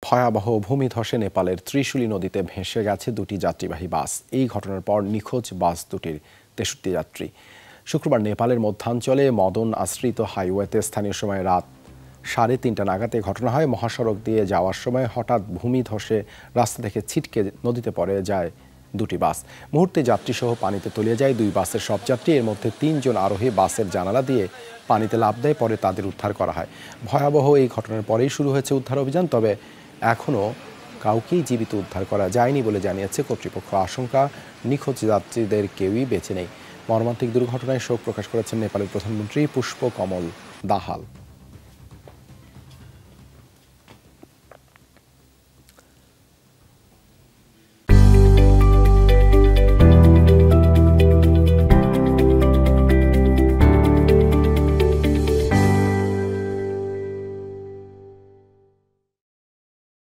ভয়াবহ ভূমিধসে নেপালের ত্রিশুলী নদীতে ভেসে গেছে দুটি যাত্রীবাহী বাস। এই ঘটনার পর নিখোঁজ বাস দুটির ৬৩ যাত্রী। শুক্রবার নেপালের মধ্যাঞ্চলে মদন আশ্রিত হাইওয়েতে স্থানীয় সময় রাত ৩:৩০ নাগাদ ঘটনা হয়। মহাসড়ক দিয়ে যাওয়ার সময় হঠাৎ ভূমিধসে রাস্তা থেকে ছিটকে নদীতে পড়ে যায় দুটি বাস। মুহূর্তে যাত্রীসহ পানিতে তলিয়ে যায় দুই বাসের সব যাত্রী। এর মধ্যে ৩ জন আরোহী বাসের জানালা দিয়ে পানিতে লাফ দেয়, পরে তাদের উদ্ধার করা হয়। ভয়াবহ এই ঘটনার পরেই শুরু হয়েছে উদ্ধার অভিযান, তবে এখনও কাউকেই জীবিত উদ্ধার করা যায়নি বলে জানিয়েছে কর্তৃপক্ষ। আশঙ্কা, নিখোঁজ যাত্রীদের কেউই বেঁচে নেই। মর্মান্তিক দুর্ঘটনায় শোক প্রকাশ করেছেন নেপালের প্রধানমন্ত্রী পুষ্পকমল দাহাল।